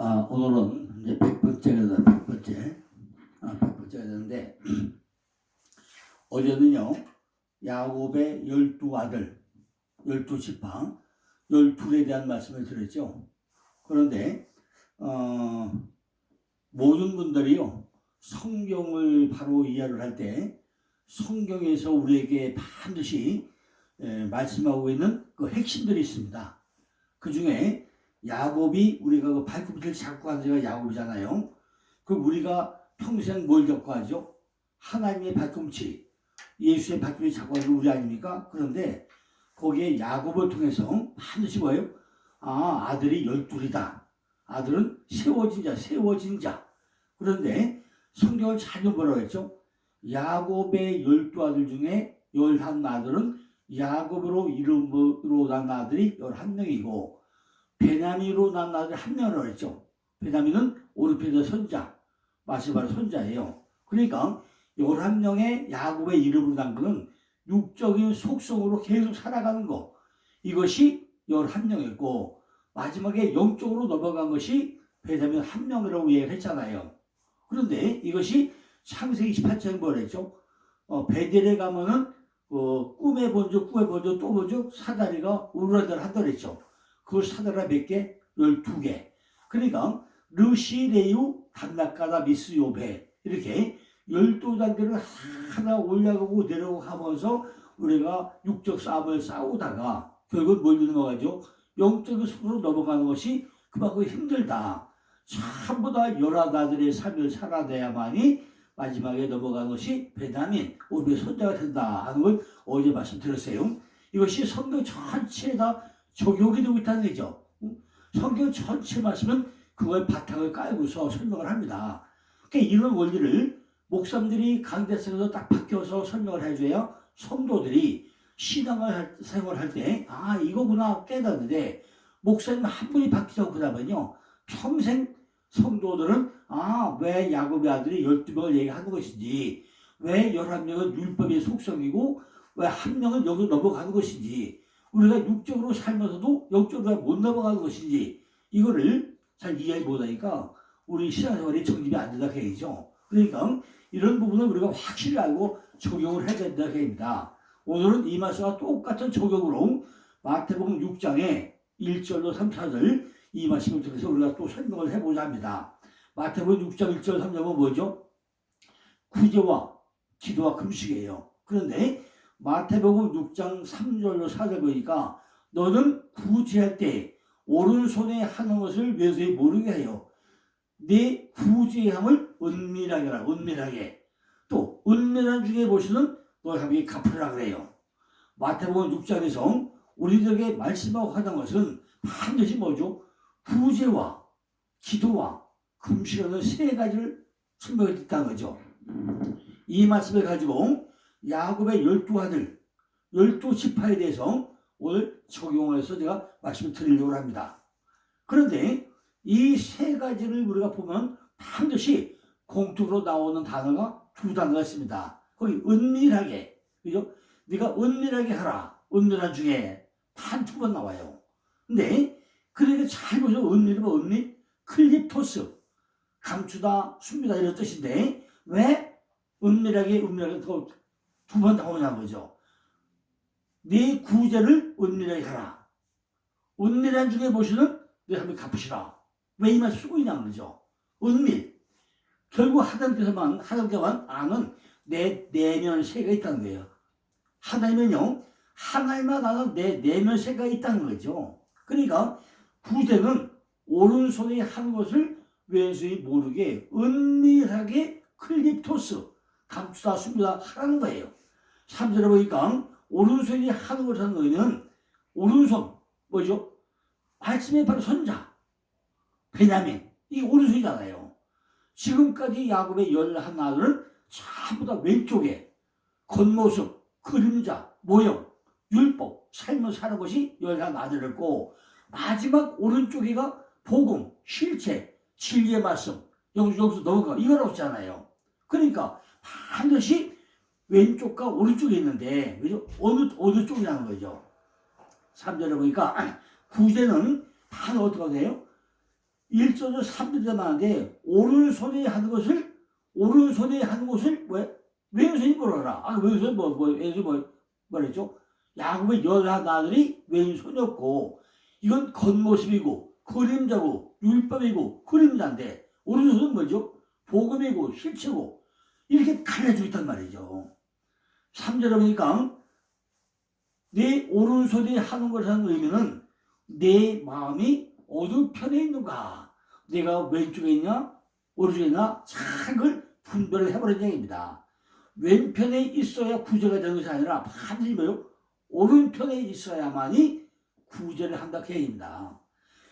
오늘은 이제 100번째가 100번째, 100번째가 되는데, 어제는요, 야곱의 12아들, 12지파, 12에 대한 말씀을 드렸죠. 그런데, 모든 분들이요, 성경을 바로 이해를 할 때, 성경에서 우리에게 반드시 말씀하고 있는 그 핵심들이 있습니다. 그 중에 야곱이 우리가 그 발꿈치를 잡고 하는 자가 야곱이잖아요. 그 우리가 평생 뭘 겪고 하죠? 하나님의 발꿈치, 예수의 발꿈치 잡고 하는 우리 아닙니까? 그런데 거기에 야곱을 통해서 반드시 뭐예요? 아들이 12이다. 아들은 세워진 자. 그런데 성경을 잘 보라고 했죠? 야곱의 12아들 중에 11아들은 야곱으로 이름으로 난 아들이 11명이고 베냐민으로 난 아들 1명이라고 했죠. 베냐민은 오르페드 선자, 마시바의 손자예요. 그러니까 11명의 야곱의 이름으로 난 것은 육적인 속성으로 계속 살아가는 것. 이것이 11명이었고 마지막에 영적으로 넘어간 것이 베냐민 1명이라고 얘기를 했잖아요. 그런데 이것이 창세기 28장에 뭐라 했죠? 베델에 가면은 꿈에 본적 또 본적 사다리가 우르르 한다고 했죠. 그 사다리가 몇 개? 12개. 그러니까 르시레유 단나카다 미스 요베 이렇게 12단계를 하나 올라가고 내려가고 하면서 우리가 육적 싸움을 싸우다가 결국 뭘 넘어가죠? 영적인 속으로 넘어가는 것이 그만큼 힘들다. 전부 다 11아들의 삶을 살아내야만이 마지막에 넘어가는 것이 베냐민, 우리의 손자가 된다 하는 걸 어제 말씀드렸어요. 이것이 성경 전체에 다 적용이 되고 있다는 거죠. 성경 전체 말씀은 그걸 바탕을 깔고서 설명을 합니다. 그러니까 이런 원리를 목사님들이 강대성에서 딱 바뀌어서 설명을 해줘야 성도들이 신앙생활을 할 때 이거구나 깨닫는데 목사님 한 분이 바뀌자고 그러면요 평생 성도들은 왜 야곱의 아들이 12명을 얘기하는 것인지, 왜 11명은 율법의 속성이고 왜 한 명은 여기로 넘어가는 것인지, 우리가 육적으로 살면서도 영적으로 못 넘어가는 것인지 이거를 잘 이해 못하니까 우리 신앙생활이 정립이 안 된다 해야죠. 그러니까 이런 부분을 우리가 확실히 알고 적용을 해야 된다 해입니다. 오늘은 이 말씀과 똑같은 적용으로 마태복음 6장에 1절로 3, 4절 이 말씀을 통해서 우리가 또 설명을 해보자 합니다. 마태복음 6장 1절 3절은 뭐죠? 구제와 기도와 금식이에요. 그런데 마태복음 6장 3절로 4절 보니까 너는 구제할 때 오른손에 하는 것을 왼손에 모르게 해요. 내 구제함을 은밀하게 하라. 은밀하게. 또 은밀한 중에 보시는 너희에게 갚으라 그래요. 마태복음 6장에서 우리들에게 말씀하고 하는 것은 반드시 뭐죠? 구제와 기도와 금식하는 세 가지를 설명해 줬다는 거죠. 이 말씀을 가지고 야곱의 12아들, 12지파에 대해서 오늘 적용해서 제가 말씀을 드리려고 합니다. 그런데 이 세 가지를 우리가 보면 반드시 공통으로 나오는 단어가 두 단어가 있습니다. 거기 은밀하게, 그죠? 네가 은밀하게 하라. 은밀한 중에 단 두 번 나와요. 근데 그러니까 잘 보시면 은밀은 은밀, 클립토스, 감추다, 숨기다 이런 뜻인데 왜 은밀하게 두 번 나오냐는 거죠. 네 구제를 은밀하게 하라. 은밀한 중에 보시는 네 한번 갚으시라. 왜 이 말을 쓰고 있냐는 거죠. 은밀. 결국 하나님께만 아는 내 내면 세가 있다는 거예요. 하나님은요, 하나님만 아는 내 내면 세가 있다는 거죠. 그러니까 구제는 오른손에 하는 것을 왼손이 모르게 은밀하게 클립토스, 감추다 숨기다 하라는 거예요. 3절에 보니까 오른손이 하는 것을 하는 거는 오른손 뭐죠? 말씀의 바로 손자 베냐민, 이게 오른손이잖아요. 지금까지 야곱의 11아들은 전부 다 왼쪽에 겉모습, 그림자, 모형, 율법, 삶을 사는 것이 11아들이었고 마지막 오른쪽에가 복음, 실체, 진리의 말씀, 여기서 넘어가 이건 없잖아요. 그러니까 반드시 왼쪽과 오른쪽에 있는데 어느 쪽이라는 거죠. 3절에 보니까 구제는 반 어떻게 해요? 1절로 3절에 말하는데 오른손에 하는 것을 뭐야? 왼손이 뭐라라? 왼손이 뭐랬죠? 야곱의 여자 나들이 왼손이었고 이건 겉모습이고 그림자고 율법이고 그림자인데 오른손은 뭐죠? 복음이고 실체고 이렇게 가려주고 있단 말이죠. 3절에 보니까 내 오른손이 하는 것을 하는 의미는 내 마음이 어느 편에 있는가, 내가 왼쪽에 있냐 오른쪽에 있냐 잘 그걸 분별을 해버리는 얘기입니다. 왼편에 있어야 구제가 되는 것이 아니라 반드시 뭐요? 오른편에 있어야만이 구제를 한다 그 얘기입니다.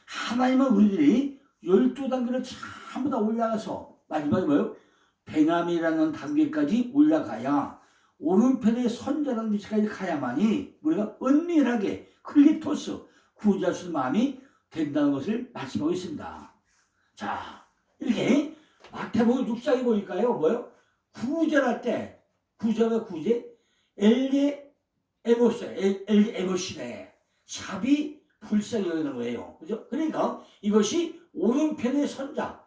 하나님은 우리들이 12단계를 전부 다 올라가서 마지막에 뭐요? 베냐민이라는 단계까지 올라가야 오른편의 선자라는 위치까지 가야만이 우리가 은밀하게 클리토스 구제할 수 있는 마음이 된다는 것을 말씀하고 있습니다. 자, 이렇게 마태복음 6장에 보니까요, 뭐요? 구제할 때, 구제가 구제? 엘리 에모시네. 샵이 불쌍히 여기는 거예요. 그죠? 그러니까 이것이 오른편의 선자가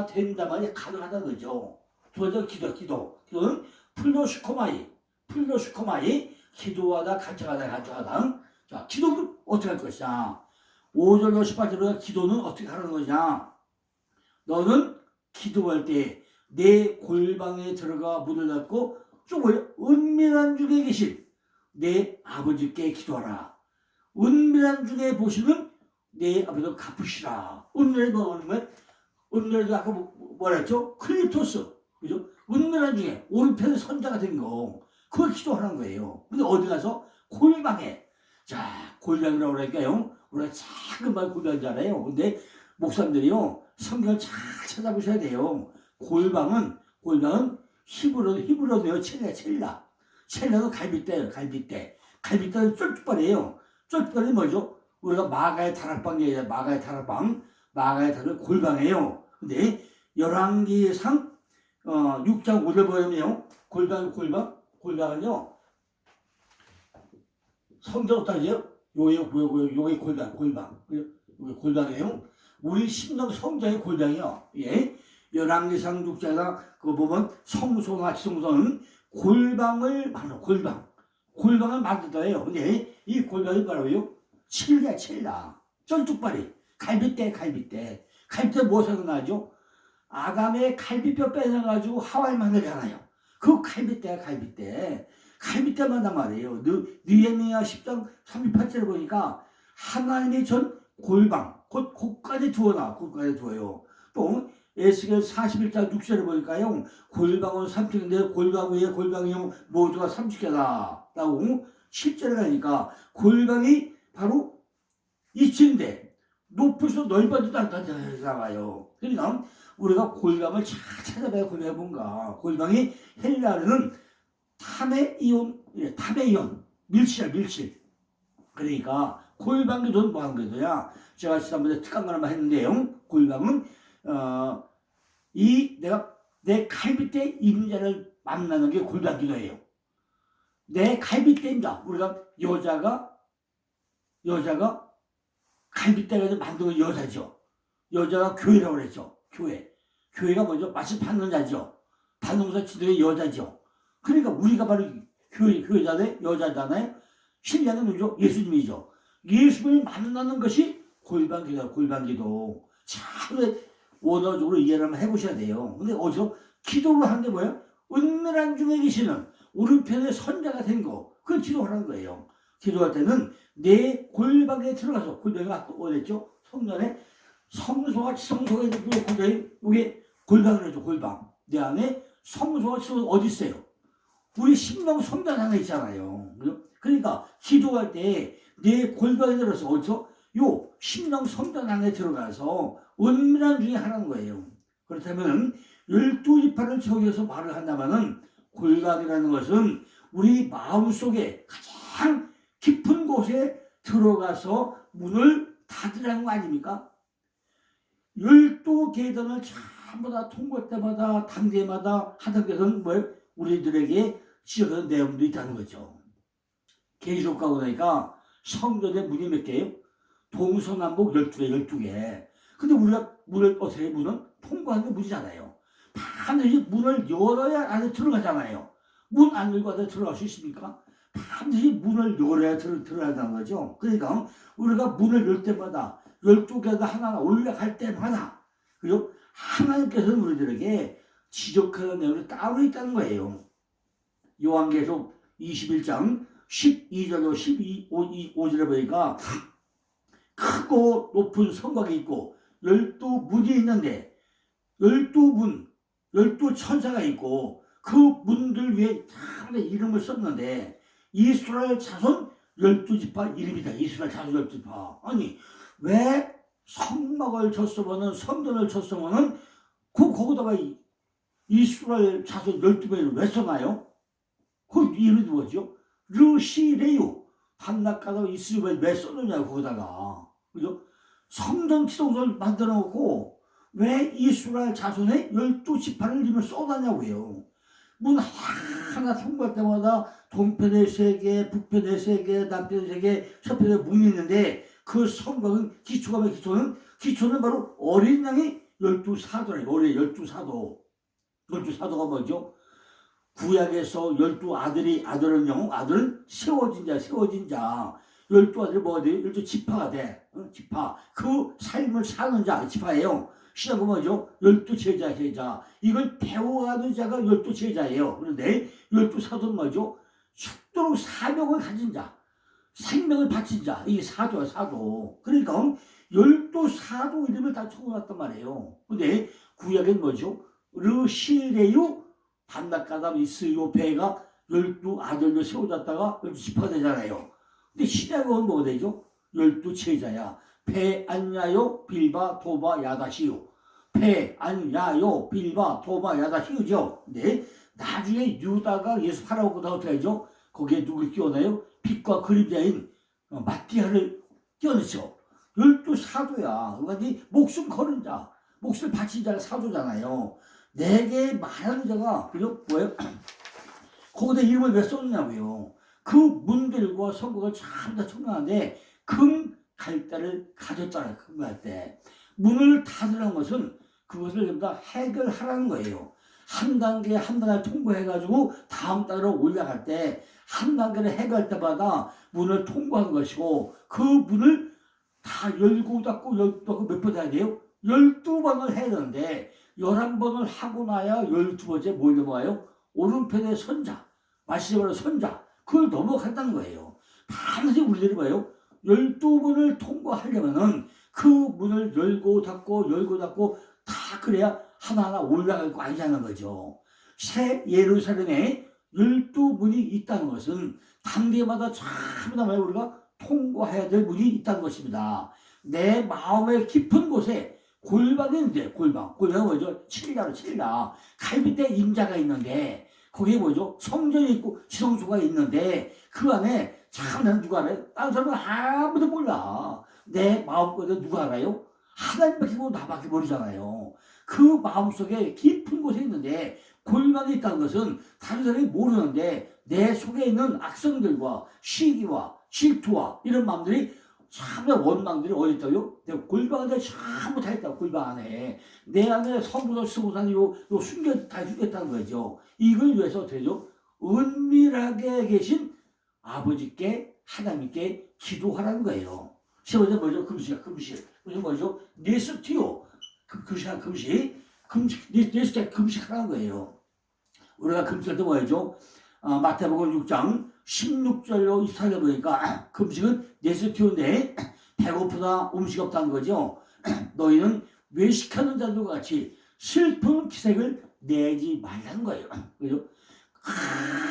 된다만이 가능하다는 거죠. 두 번째 기도. 기도는 플로스코마이. 기도하다, 간청하다. 자, 기도는 어떻게 할 것이냐? 5절로 18절로 기도는 어떻게 하는 거냐? 너는 기도할 때 내 골방에 들어가 문을 닫고 좀 은밀한 중에 계신 내 아버지께 기도하라. 은밀한 중에 보시는 내 아버지를 갚으시라. 은밀한 아까 뭐라 했죠? 클리토스. 그죠? 은밀한 중에 오른편의 선자가 된 거. 그걸 기도하는 거예요. 근데 어디 가서? 골방에. 자, 골방이라고 그러니까요. 우리가 작은 말 골방이잖아요. 근데 목사님들이요. 성경을 잘 찾아보셔야 돼요. 골방은 히브리어네요. 첼라는 갈빗대예요. 갈빗대는 쫄깃발이에요. 쫄깃발이 뭐죠? 우리가 마가의 다락방 얘기해요. 마가의 다락방 골방이에요. 근데 열왕기상 6장 5절 보면요. 골방은요. 성경 따지요. 요게 골방. 요게 골방이에요. 우리 신명 성장의 골방이요. 예. 열왕기상 6장에다 그거 보면 성소나 지성소는 골방을 만들더래요. 근데 이 골방이 뭐라고요? 첼라. 쩔뚝발이. 갈빗대. 갈빗대 무엇을 나죠? 아담의 갈비뼈 빼내가지고 하와를 만들잖아요. 그 갈빗대 만단 말이에요. 느헤미야 10장 38절에 보니까 하나님의 전 골방, 곳까지 두어요. 또 에스겔 41장 6절에 보니까요. 골방은 3층인데 골방 위에 골방이 모두가 30개다 라고 실제로 가니까 골방이 바로 2층인데 높을수록 넓어지도 않다잖아요. 그러니까 우리가 골방을 잘 찾아봐야 골방이 뭔가. 골방이 헬라어는 타메이온, 밀실. 그러니까 골방기도는 뭐 하는 거야? 제가 지난번에 특강 하나만 했는데요. 골방은 내 갈빗대 임자를 만나는 게 골방기도예요. 내 갈빗대입니다. 우리가 여자가 갈빗대가 만든 여자죠. 여자가 교회라고 그랬죠. 교회가 뭐죠? 마치 받는 자죠. 받는 자 지들의 여자죠. 그러니까 우리가 바로 여자잖아요. 신랑은 누구죠? 예수님이죠. 예수님을 만나는 것이 골방기도. 참 원어적으로 이해를 한번 해보셔야 돼요. 근데 어디서 기도를 하는 게 뭐예요? 은밀한 중에 계시는 오른편의 선자가 된 거. 그걸 기도하는 거예요. 기도할 때는 내 골방에 들어가서, 골방이 어딨죠? 성전에 성소가 지성소가 있는 이게 골방을 해줘. 골방. 내 안에 성소가 지성소가 어디 있어요? 우리 심령 성전 안에 있잖아요. 그러니까 기도할 때 내 골방에 들어서 어디서? 요 심령 성전 안에 들어가서 은밀한 중에 하라는 거예요. 그렇다면 12지파를 적용해서 말을 한다면은 골방이라는 것은 우리 마음속에 가장 깊은 곳에 들어가서 문을 닫으라는 거 아닙니까? 12계단을 전부 다 통과할 때마다 단계마다 하던 것은 뭐예요? 우리들에게 지적하는 내용도 있다는 거죠. 계시록 가고 나니까 성전의 문이 몇 개예요? 동서남북 12개, 12개. 근데 우리가 문을 어떻게 문은 통과하는 게 문이잖아요. 반드시 문을 열어야 안에 들어가잖아요. 문 안 열고 안에 들어갈 수 있습니까? 반드시 문을 열어야 들어간다는 거죠. 그러니까 우리가 문을 열 때마다 12개가 하나하나 올라갈 때마다 그리고 하나님께서는 우리들에게 지적하는 내용이 따로 있다는 거예요. 요한계시록 21장 12절로 15절에 보니까 크고 높은 성곽이 있고 12문이 있는데 12문, 12천사가 있고 그 문들 위에 다 이름을 썼는데 이스라엘 자손 12지파 이름이다. 이스라엘 자손 12지파. 아니 왜 성막을 쳤으면은 성전을 쳤으면은 거기다가 이스라엘 자손 12명을 왜 써나요? 그 이름이 누구죠? 르시레요. 한낱가다 이스라엘 왜 써느냐고 거기다가. 그죠? 성전 기둥을 만들어 놓고 왜 이스라엘 자손의 12지파를 이름을 써놨냐고요. 문 하나 통과할 때마다 동편에 3개, 북편에 3개, 남편에 3개, 서편에 문이 있는데 그 성곽은 기초는 바로 어린 양이 12사도래요. 어린 12사도. 12사도가 뭐죠? 구약에서 12아들이 아들은 세워진 자. 12아들이 뭐가 돼요? 12지파가 돼. 지파. 그 삶을 사는 자, 지파예요. 시작은 뭐죠? 12제자. 이걸 배워가는 자가 12제자예요. 그런데 12사도는 뭐죠? 죽도록 사명을 가진 자. 생명을 바친 자. 이게 사도야, 사도. 그러니까 12사도 이름을 다 적어놨단 말이에요. 근데 구약엔 뭐죠? 르시레유 반낙가담 이스요 배가 12아들로 세워졌다가 12지파가 되잖아요. 근데 신약은 뭐가 되죠? 12제자야. 배 안야요 빌바 도바 야다시요. 배 안야요 빌바 도바 야다시요죠. 근데 나중에 유다가 예수 팔아먹고다 어떻게 하죠? 거기에 누굴 끼워내요? 빛과 그림자인 마띠아를 끼워넣죠. 12사도야. 그러니까 목숨 거는 자, 목숨을 바친 자가 사도잖아요. 내게 말하는 자가 그죠? 뭐예요? 거기다 이름을 왜 썼냐고요. 그 문들과 성곽을 참 다 청량한데 금 갈대를 가졌잖아요. 금 갈대. 문을 닫으라는 것은 그것을 전부 다 해결하라는 거예요. 한 단계 한 단계 통과해가지고 다음 단계로 올라갈 때 한 단계를 해결할 때마다 문을 통과하는 것이고 그 문을 다 열고 닫고 몇 번 해야 돼요? 12번을 해야 되는데 11번을 하고 나야 12번째 뭘 넘어가요? 오른편의 선자, 마시자마자 선자, 그걸 넘어간다는 거예요. 반드시 우리들이 뭐예요? 12번을 통과하려면은 그 문을 열고 닫고 다 그래야 하나하나 올라갈 거 아니냐는 거죠. 새 예루살렘에 12문이 있다는 것은 단계마다 전부 다 우리가 통과해야 될 문이 있다는 것입니다. 내 마음의 깊은 곳에 골방이 있는데 골방은 뭐죠? 칠라 갈빗대 임자가 있는데 거기에 뭐죠? 성전이 있고 지성소가 있는데 그 안에 참 나는 누가 알아요? 다른 사람은 아무도 몰라. 내 마음속에 누가 알아요? 하나님밖에 모르고 나밖에 모르잖아요. 그 마음속에 깊은 곳에 있는데 골방이 있다는 것은 다른 사람이 모르는데 내 속에 있는 악성들과 시기와 질투와 이런 마음들이 참나 원망들이 어디 있다고요? 내가 골방 안에 전부 다 있다고. 골방 안에 내 안에 성부도 스고산이고 다 숨겼다는 거죠. 이걸 위해서 되죠. 은밀하게 계신 아버지께 하나님께 기도하라는 거예요. 세 번째 뭐죠? 금식. 그래서 뭐죠? 네스티오 네스티오 금식하라는 거예요. 우리가 금식할 때 뭐죠? 마태복음 6장 16절로 24절 보니까 금식은 네스티오인데 배고프다 음식 없다는 거죠. 너희는 외식하는 자들과 같이 슬픈 기색을 내지 말라는 거예요. 그죠?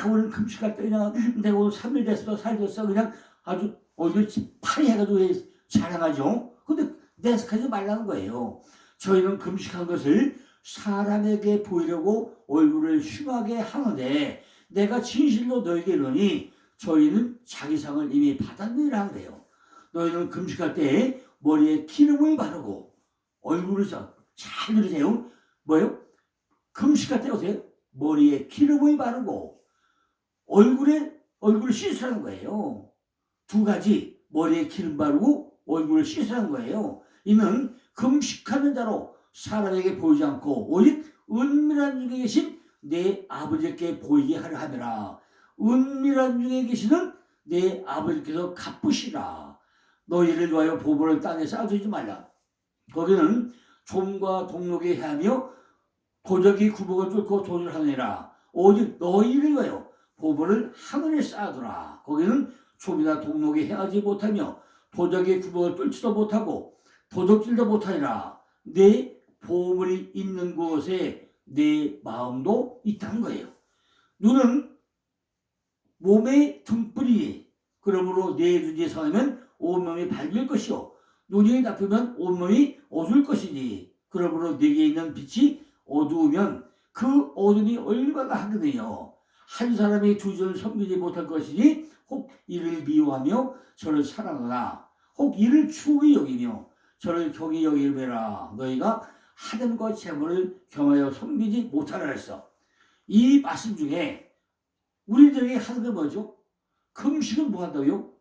오늘 금식할 때 그냥 내가 오늘 3일 됐어, 4일 됐어 그냥 아주 얼굴 파리 해가지고 자랑하죠. 근데 내색하지 말라는 거예요. 저희는 금식한 것을 사람에게 보이려고 얼굴을 흉하게 하는데 내가 진실로 너에게 이르니 저희는 자기 상을 이미 받았느니라 하는 거예요. 너희는 금식할 때 머리에 기름을 바르고 얼굴을 잘 들으세요. 뭐예요? 금식할 때 어때요? 머리에 기름을 바르고 얼굴을 씻으라는 거예요. 두 가지. 머리에 기름 바르고 얼굴을 씻으라는 거예요. 이는 금식하는 자로 사람에게 보이지 않고 오직 은밀한 중에 계신 내 아버지께 보이게 하려 함이라. 은밀한 중에 계시는 내 아버지께서 갚으시라. 너희를 위하여 보물을 땅에 쌓아두지 말라. 거기는 좀과 동록이 헤하며 도적이 구멍을 뚫고 도주를 하느니라. 오직 너희를 위하여 보물을 하늘에 쌓아두라. 거기는 좀이나 동록이 헤하지 못하며 도적이 구멍을 뚫지도 못하고 도적질도 못하니라. 내 보물이 있는 곳에 내 마음도 있다는 거예요. 눈은 몸의 등불이, 그러므로 내 눈이 상하면 온몸이 밝을 것이요 눈이 나쁘면 온몸이 어두울 것이니 그러므로 내게 있는 빛이 어두우면 그 어둠이 얼마나 하거든요. 한 사람이 두 주를 섬기지 못할 것이니 혹 이를 미워하며 저를 사랑하나 혹 이를 추히 여기며 저를 경히 여기매라. 너희가 하던 것 재물을 경하여 섬기지 못하라 했어. 이 말씀 중에 우리들에게 하는 게 뭐죠? 금식은 뭐 한다고요?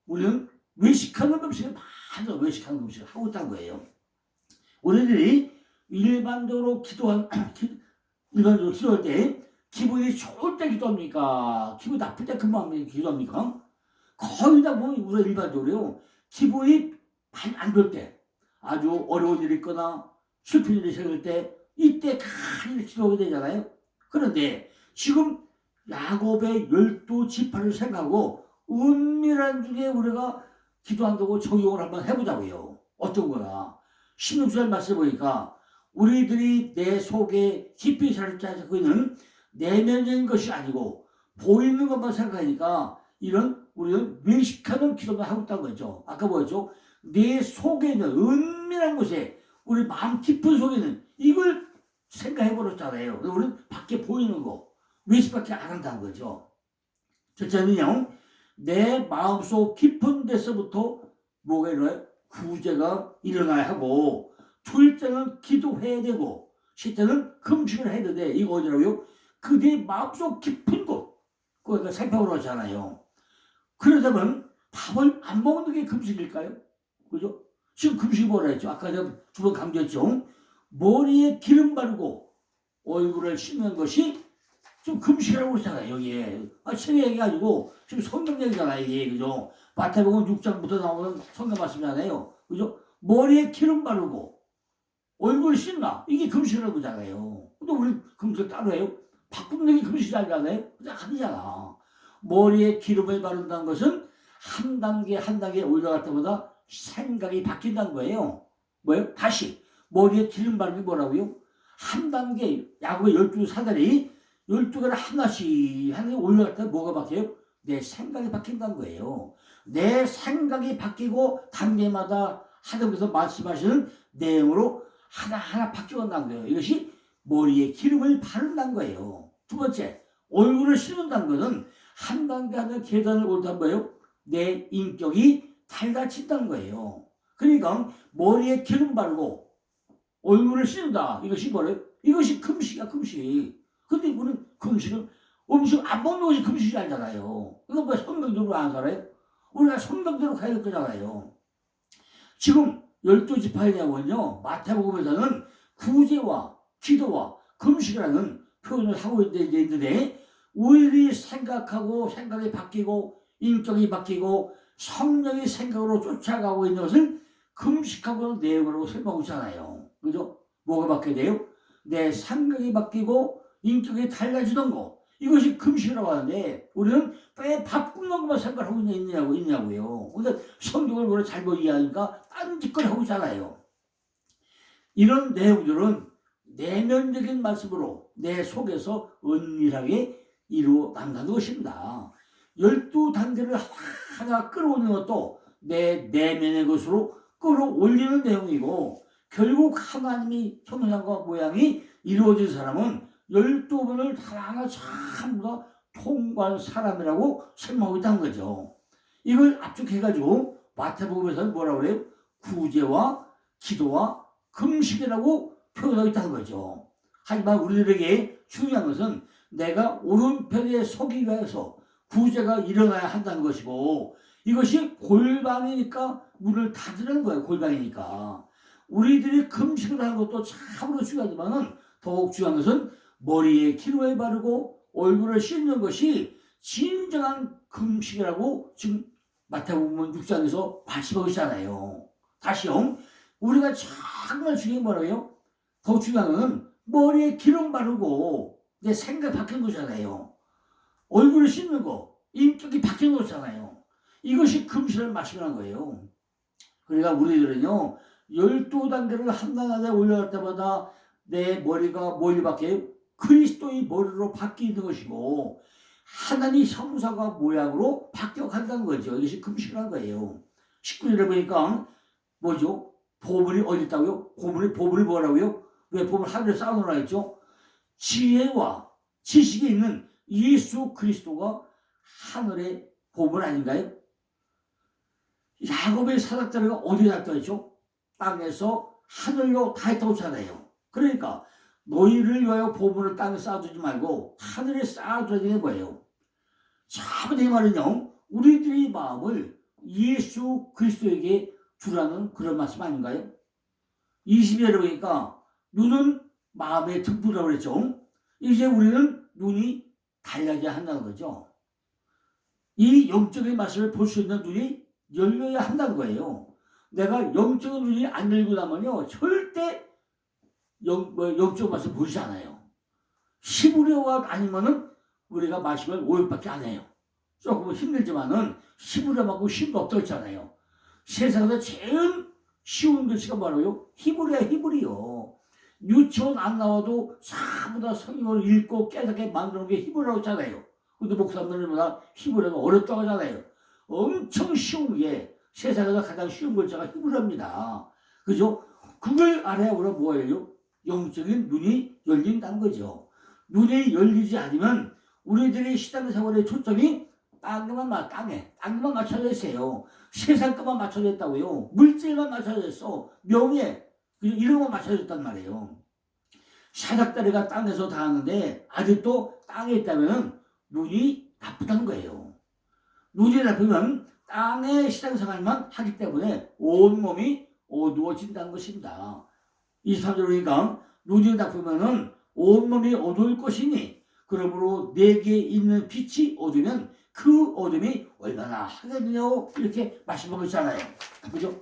우리는 외식하는 금식을 많이 외식하는 금식을 하고 있다는 거예요. 우리들이 일반적으로 기도할 때 기분이 좋을 때 기도합니까? 기분이 나쁠 때 금방 기도합니까? 거의 다 보면 우리가 일반적으로요. 기분이 안 좋을 때, 아주 어려운 일이 있거나 슬픈 일이 생길 때 이때 간절히 기도하게 되잖아요. 그런데 지금 야곱의 12지파를 생각하고 은밀한 중에 우리가 기도한다고 적용을 한번 해보자고요. 어떤 거야? 16절 말씀 보니까 우리들이 내 속에 깊이 자리 짜고 있는 내면적인 것이 아니고 보이는 것만 생각하니까 우리는 외식하는 기도만 하고 있다는 거죠. 아까 뭐였죠? 내 속에 있는 은밀한 곳에 우리 마음 깊은 속에 있는 이걸 생각해 버렸잖아요. 우리는 밖에 보이는 거 외식밖에 안 한다는 거죠. 첫째는요, 내 마음속 깊은 데서부터 뭐가 일어나요? 구제가 일어나야 하고, 둘째는 기도해야 되고, 셋째는 금식을 해야 되는데 이거 어디라고요? 그 내 마음속 깊은 곳, 그거 살펴보러 하잖아요. 그러자면 밥을 안 먹는 게 금식일까요? 그죠? 지금 금식이 뭐라 했죠? 아까 제가 두 번 강조했죠. 머리에 기름 바르고 얼굴을 씻는 것이 좀 금식이라고 그러잖아요. 여기에 책 얘기가 아니고 지금 성경 얘기잖아요. 이게 그죠? 마태복음 6장부터 나오는 성경 말씀이잖아요. 그죠? 머리에 기름 바르고 얼굴을 씻나 이게 금식이라고 그러잖아요. 근데 우리 금식 따로 해요? 바꾸는 게 금식이 아니잖아요. 그냥 아니잖아. 머리에 기름을 바른다는 것은 한 단계 한 단계 올라갈 때마다 생각이 바뀐다는 거예요. 뭐예요? 다시 머리에 기름 바르는 게 뭐라고요? 한 단계 야곱의 12사달이 12개를 하나씩 올라갈 때 뭐가 바뀌어요? 내 생각이 바뀐다는 거예요. 내 생각이 바뀌고 단계마다 하나님께서 말씀하시는 내용으로 하나하나 바뀌어간다는 거예요. 이것이 머리에 기름을 바른다는 거예요. 두 번째, 얼굴을 씻는다는 것은 한 단계 한 단계 계단을 오르다 뭐예요? 내 인격이 달라진다는 거예요. 그러니까 머리에 기름 바르고 얼굴을 씻는다. 이것이 뭐래요? 이것이 금식이야, 금식. 근데 우리는 금식은 음식 안 먹는 것이 금식이 아니잖아요. 이거 뭐 성경대로 안 살아요? 우리가 성경대로 가야 될 거잖아요. 지금 12지파이냐고는요, 마태복음에서는 구제와 기도와 금식이라는 표현을 하고 있는데, 우리들이 생각하고 생각이 바뀌고 인격이 바뀌고 성령의 생각으로 쫓아가고 있는 것을 금식하고 내용으로 설명하고 있잖아요. 그죠? 뭐가 바뀌어야 돼요? 내 생각이 바뀌고 인격이 달라지던 거. 이것이 금식이라고 하는데 우리는 왜 밥 굽는 것만 생각하고 있냐고요. 그러니까 성경을 우리가 잘못 이해하니까 딴 짓거리 하고 있잖아요. 이런 내용들은 내면적인 말씀으로 내 속에서 은밀하게 이루어간다는 것입니다. 12단계를 하나 끌어오는 것도 내 내면의 것으로 끌어올리는 내용이고, 결국 하나님이 형상과 모양이 이루어진 사람은 12번을 하나하나 전부 다 통과한 사람이라고 설명하고 있다는 거죠. 이걸 압축해가지고 마태복음에서는 뭐라고 그래요? 구제와 기도와 금식이라고 표현하고 있다는 거죠. 하지만 우리들에게 중요한 것은 내가 오른편에 서기 위해서 구제가 일어나야 한다는 것이고, 이것이 골방이니까 문을 닫으라는 거예요. 골방이니까. 우리들이 금식을 하는 것도 참으로 중요하지만은 더욱 중요한 것은 머리에 기름을 바르고 얼굴을 씻는 것이 진정한 금식이라고 지금 마태복음 6장에서 말씀하고 있잖아요. 다시요. 우리가 정말 중요한 뭐라고요? 더 중요한 것은 머리에 기름 바르고 내 생각 바뀐 거잖아요. 얼굴을 씻는 거, 인격이 바뀐 거잖아요. 이것이 금식을 마시는 거예요. 그러니까 우리들은요, 12단계를 한단하게 올라갈 때마다 내 머리가 뭘 바뀌어요? 그리스도의 머리로 바뀌는 것이고, 하나님 형상과 모양으로 바뀌어간다는 거죠. 이것이 금식이라는 거예요. 19절에 보니까, 뭐죠? 보물이 어디 있다고요? 보물이 뭐라고요? 왜 보물 하늘에 쌓아놓으라 했죠? 지혜와 지식이 있는 예수 그리스도가 하늘의 보물 아닌가요? 야곱의 사닥다리가 어디에 닿다 했죠? 땅에서 하늘로 닿았다고 하잖아요. 그러니까 너희를 위하여 보물을 땅에 쌓아두지 말고 하늘에 쌓아두야 되는 거예요. 참, 이 말은요, 우리들의 마음을 예수 그리스도에게 주라는 그런 말씀 아닌가요? 20절에 보니까 눈은 마음의 등불이라고 그랬죠. 이제 우리는 눈이 달라져야 한다는 거죠. 이 영적인 말씀을 볼 수 있는 눈이 열려야 한다는 거예요. 내가 영적인 눈이 안 열리고 나면요, 절대 영적인 말씀을 보지 않아요. 히브리어가 아니면은 우리가 말씀을 5일밖에 안 해요. 조금 힘들지만은 히브리어만큼 쉬운 거 없다고 했잖아요. 세상에서 제일 쉬운 글씨가 뭐라고요? 히브리어. 유치원 안 나와도 전부 다 성경을 읽고 깨닫게 만드는 게 히브리어라고 했잖아요. 근데 목사님들마다 히브리어가 어렵다고 하잖아요. 엄청 쉬운 게 세상에서 가장 쉬운 글자가 히브리어입니다. 그죠? 그걸 알아야 우리가 뭐예요? 영적인 눈이 열린다는 거죠. 눈이 열리지 않으면 우리들의 신앙생활의 초점이 땅에만 맞춰져 있어요. 세상 것만 맞춰져 있다고요. 물질만 맞춰져 있어. 명예, 이런 것만 맞춰져 있단 말이에요. 사닥다리가 땅에서 닿았는데 아직도 땅에 있다면 눈이 나쁘다는 거예요. 눈이 나쁘면 땅의 신앙생활만 하기 때문에 온몸이 어두워진다는 것입니다. 23절 보니까 눈이 나쁘면 온몸이 어두울 것이니 그러므로 내게 있는 빛이 어두면 그 어둠이 얼마나 하겠느냐고 이렇게 말씀하고 있잖아요. 그죠?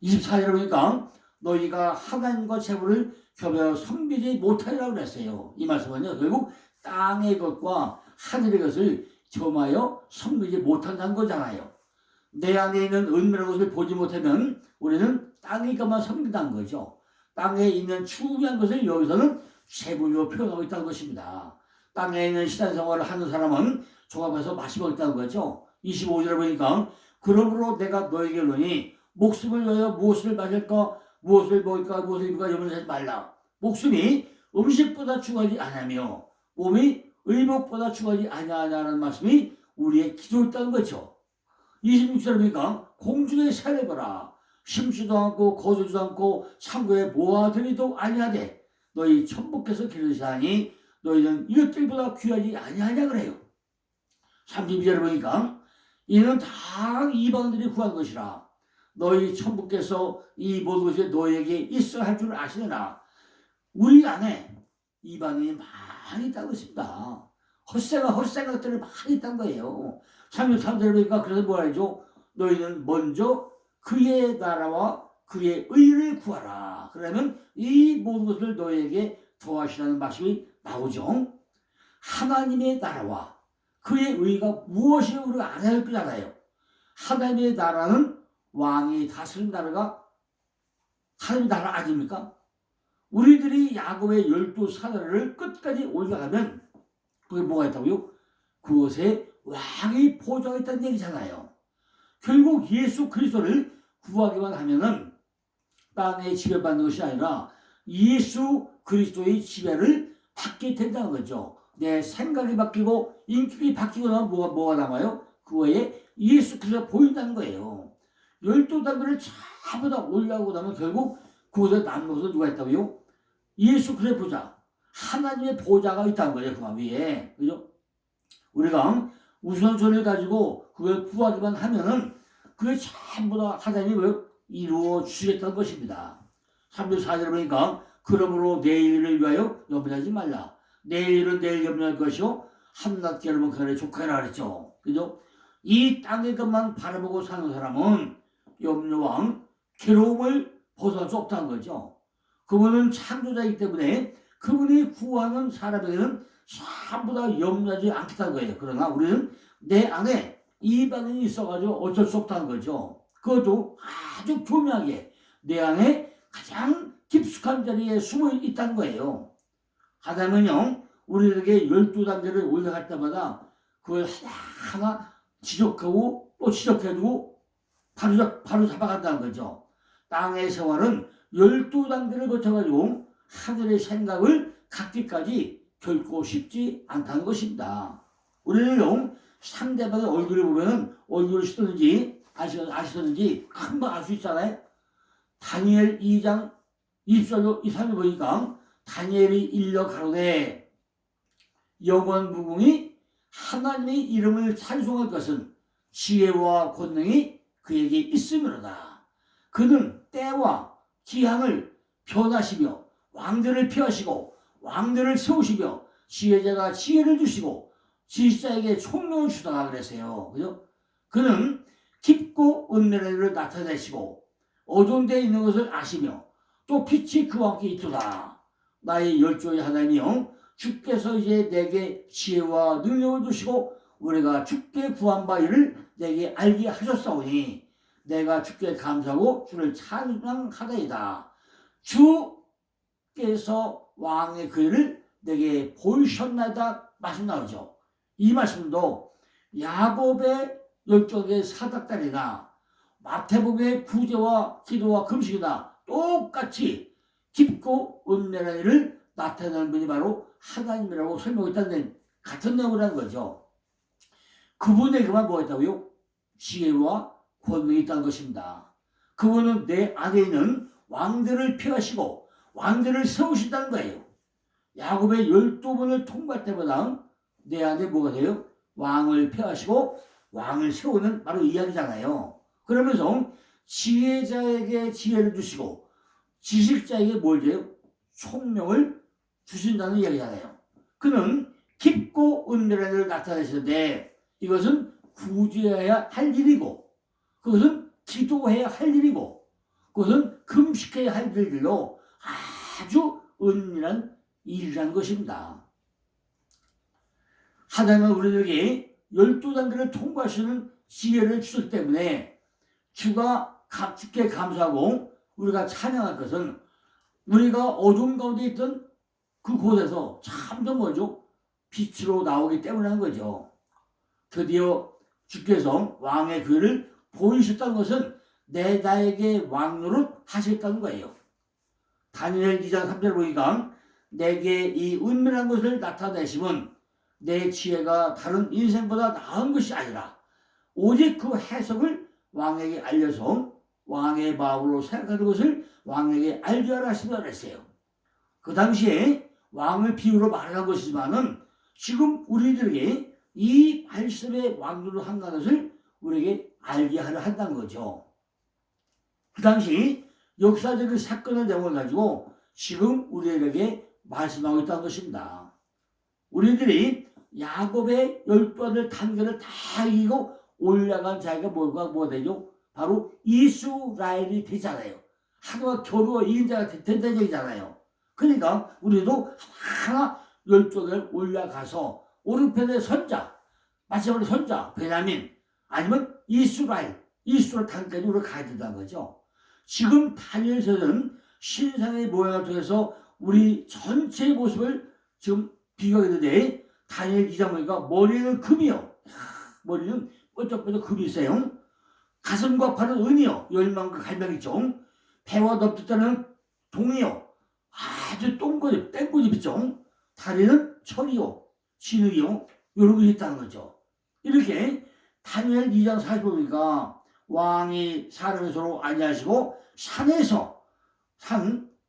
24절에 보니까 너희가 하나님과 재물을 겸하여 섬기지 못하리라고 그랬어요. 이 말씀은요, 결국 땅의 것과 하늘의 것을 겸하여 섬기지 못한다는 거잖아요. 내 안에 있는 은밀한 것을 보지 못하면 우리는 땅의 것만 섬긴다는 거죠. 땅에 있는 중요한 것을 여기서는 재물로 표현하고 있다는 것입니다. 땅에 있는 신앙생활을 하는 사람은 종합해서 마시고 있다는 거죠. 25절에 보니까 그러므로 내가 너에게 이르노니 목숨을 위하여 무엇을 마실까 무엇을 먹을까 무엇을 입을까 염려하지 말라. 목숨이 음식보다 중요하지 아니하며 몸이 의복보다 중요하지 아니하냐는 말씀이 우리의 기도였다는 거죠. 26절에 보니까 공중에 새를 보라. 심지도 않고 거두지도 않고 창고에 모아두리도 아니하되 너희 천부께서 기르시하니 너희는 이것들보다 귀하지 아니하냐 그래요. 32절에 보니까 이는 다 이방인들이 구한 것이라. 너희 천부께서 이 모든 것이 너에게 있어야 할 줄 아시느나 우리 안에 이방인이 많이 있다고 했습니다. 헛생각 것들이 많이 있다는 거예요. 33절에 보니까 그래서 뭐라 하죠? 너희는 먼저 그의 나라와 그의 의를 구하라. 그러면 이 모든 것을 너희에게 더하시라는 말씀이 나오죠. 하나님의 나라와 그의 의가 무엇이 우리가 알아야 할 거잖아요. 하나님의 나라는 왕이 다스린 나라가 하나님의 나라 아닙니까? 우리들이 야곱의 12사도를 끝까지 올라가면 그게 뭐가 있다고요? 그곳에 왕이 보좌가 있다는 얘기잖아요. 결국 예수 그리스도를 구하기만 하면은 땅에 지배받는 것이 아니라 예수 그리스도의 지배를 받게 된다는 거죠. 내 생각이 바뀌고 인격이 바뀌고 나면 뭐가 남아요? 그거에 예수 그리스도가 보인다는 거예요. 12단계를 전부 다 올라오고 나면 결국 그곳에 남는 것은 누가 있다고요? 예수 그리스도의 보좌, 하나님의 보좌가 있다는 거예요. 그 위에. 그죠? 우리가 우선순위를 가지고 그걸 구하기만 하면은 그게 전부 다 하나님이 이루어 주시겠다는 것입니다. 3절 4절 보니까 그러므로 내일을 위하여 염려하지 말라. 내일은 내일 염려할 것이요 한낱 깨르면 그날의 족하라 그랬죠. 그죠? 이 땅의 것만 바라보고 사는 사람은 염려와 괴로움을 벗어날 수 없다는 거죠. 그분은 창조자이기 때문에 그분이 구하는 사람에게는 전부 다 염려하지 않겠다는 거예요. 그러나 우리는 내 안에 이방인이 있어가지고 어쩔 수 없다는 거죠. 그것도 아주 교묘하게 내 안에 가장 깊숙한 자리에 숨어 있다는 거예요. 하다면요, 우리에게 12단계를 올라갈 때마다 그걸 하나하나 지적하고 또 지적해두고 바로 잡아간다는 거죠. 땅의 생활은 12단계를 거쳐가지고 하늘의 생각을 갖기까지 결코 쉽지 않다는 것입니다. 우리는요, 상대방의 얼굴을 보면 얼굴을 쓰는지 아시는지 금방 알 수 있잖아요. 다니엘 2장 24절 23절 보니까 다니엘이 일러 가로되 영원 무궁이 하나님의 이름을 찬송할 것은 지혜와 권능이 그에게 있음이로다. 그는 때와 기한을 변하시며 왕들을 피하시고 왕들을 세우시며 지혜자가 지혜를 주시고 지식자에게 총명을 주다가 그랬어요. 그죠? 그는 깊고 은밀한 일을 나타내시고 어두운 데에 있는 것을 아시며 또 빛이 그와 함께 있도다. 나의 열조의 하나님이여 주께서 이제 내게 지혜와 능력을 주시고 우리가 주께 구한 바 이를 내게 알게 하셨사오니 내가 주께 감사하고 주를 찬양하나이다. 주께서 왕의 그 일을 내게 보이셨나이다 말씀 나오죠. 이 말씀도 야곱의 열정의 사닥다리나 마태복음의 구제와 기도와 금식이나 똑같이 깊고 은밀한 일을 나타내는 분이 바로 하나님이라고 설명했다는 같은 내용이라는 거죠. 그분에게만 뭐가 있다고요? 지혜와 권능이 있다는 것입니다. 그분은 내 안에 있는 왕들을 피하시고 왕들을 세우신다는 거예요. 야곱의 12번을 통과할 때마다 내 안에 뭐가 돼요? 왕을 폐하시고 왕을 세우는 바로 이야기잖아요. 그러면서 지혜자에게 지혜를 주시고 지식자에게 뭘 줘요? 총명을 주신다는 이야기잖아요. 그는 깊고 은밀한 일을 나타내시는데 이것은 구제해야 할 일이고 그것은 기도해야 할 일이고 그것은 금식해야 할 일들로 아주 은밀한 일이라는 것입니다. 하나님은 우리들에게 12단계를 통과하시는 지혜를 주셨기 때문에 주께 감사하고 우리가 찬양할 것은 우리가 어두운 가운데 있던 그곳에서 참도 뭐죠? 빛으로 나오기 때문에 한 거죠. 드디어 주께서 왕의 글을 보이셨다는 것은 나에게 왕노릇 하셨다는 거예요. 다니엘 2장 3절 보니까 내게 이 은밀한 것을 나타내심은 내 지혜가 다른 인생보다 나은 것이 아니라 오직 그 해석을 왕에게 알려서 왕의 마음으로 생각하는 것을 왕에게 알게 하라 하시며 그랬어요. 그 당시에 왕을 비유로 말한 것이지만은 지금 우리들에게 이 말씀의 왕노릇 한 것을 우리에게 알게 하려 한다는 거죠. 그 당시 역사적인 사건의 내용을 가지고 지금 우리에게 말씀하고 있다는 것입니다. 우리들이 야곱의 10번을 단계를 다 이기고 올라간 자기가 뭐가 되죠? 바로 이스라엘이 되잖아요. 하나와 겨루어 이긴 자가 된다는 얘기잖아요. 그러니까 우리도 하나 12을 올라가서 오른편의 선자, 마지막으로 선자, 베냐민 아니면 이스라엘 단계까지 우리가 가야 된다는 거죠. 지금 다니엘서는 신상의 모양을 통해서 우리 전체의 모습을 지금 비교하게 되는데 다니엘 2장 보니까 머리는 금이요. 머리는 뾰족뾰족 금이 있어요. 가슴과 팔은 은이요. 열망과 갈망이죠. 배와 넓듯다는 동이요. 아주 땡고집 있죠. 다리는 철이요. 진흙이요. 이런 게 있다는 거죠. 이렇게 다니엘 2장 40절 보니까 왕이 사람의 손으로 아니하시고 산에서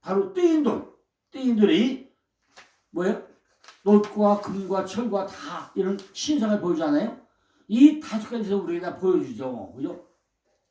바로 뜨인돌이 뭐예요? 놋과 금과 철과 다 이런 신상을 보여주잖아요. 이 다섯 가지에서 우리에게 다 보여주죠. 그죠?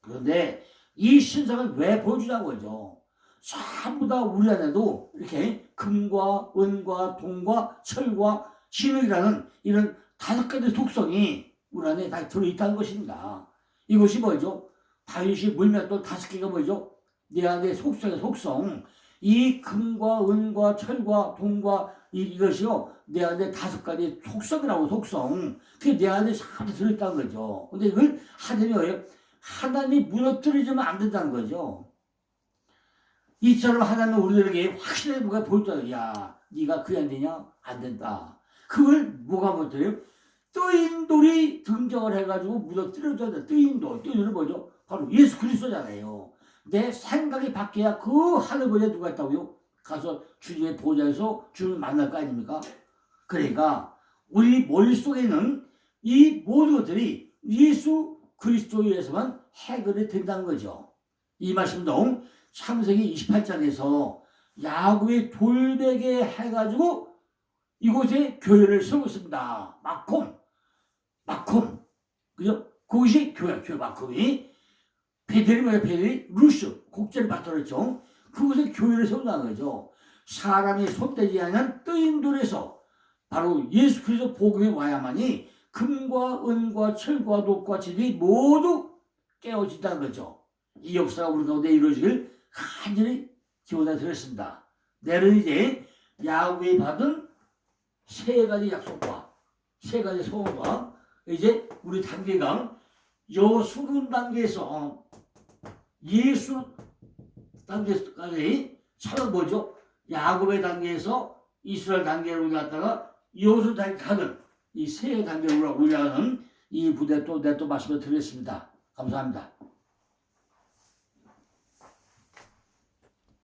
그런데 이 신성은 왜 보여주냐고 하죠. 전부 다 우리 안에도 이렇게 금과 은과 동과 철과 진흙이라는 이런 다섯 가지 속성이 우리 안에 다 들어있다는 것입니다. 이것이 뭐죠? 다윗이 물맷돌 다섯 개가 뭐죠? 내 안에 속성의 속성. 이 금과 은과 철과 동과 이것이요 내 안에 다섯 가지 속성이라고 속성. 그게 내 안에 다 들어있다는 거죠. 근데 이걸 하나님이 무너뜨리지면 안 된다는 거죠. 이처럼 하나님은 우리들에게 확실하게 뭐가 보여줘요. 야, 네가 그게 안 되냐? 안 된다. 그걸 뭐가 못해요? 뜨인 돌이 등장을 해가지고 무너뜨려줘야 돼. 뜨인 돌은 뭐죠? 바로 예수 그리스도잖아요. 내 생각이 바뀌어야 그 하늘보다 누가 있다고요? 가서 주님의 보좌에서 주님을 만날 거 아닙니까? 그러니까 우리 머릿속에는 이 모든 것들이 예수 그리스도에 의해서만 해결이 된다는 거죠. 이 말씀도 창세기 28장에서 야구의 돌베개 해가지고 이곳에 교회를 세우고 있습니다. 마콤. 그죠? 그것이 교회 마콤이. 베델이 루스, 곡제를 받들었죠. 그곳에 교회를 세운다는 거죠. 사람이 손대지 않은 뜨인 돌에서 바로 예수 그리스도 복음이 와야만이 금과 은과 철과 녹과 진이 모두 깨어진다는 거죠. 이 역사가 우리 가운데 이루어지길 간절히 기원해 드렸습니다. 내일은 이제 야곱이 받은 세 가지 약속과 세 가지 소원과 이제 우리 단계가 여수론 단계에서 예수 단계까지 차는 뭐죠? 야곱의 단계에서 이스라엘 단계로 갔다가 여수 단계 가는 이 세 단계로 올라가는 이 부대 또 말씀을 드리겠습니다. 감사합니다.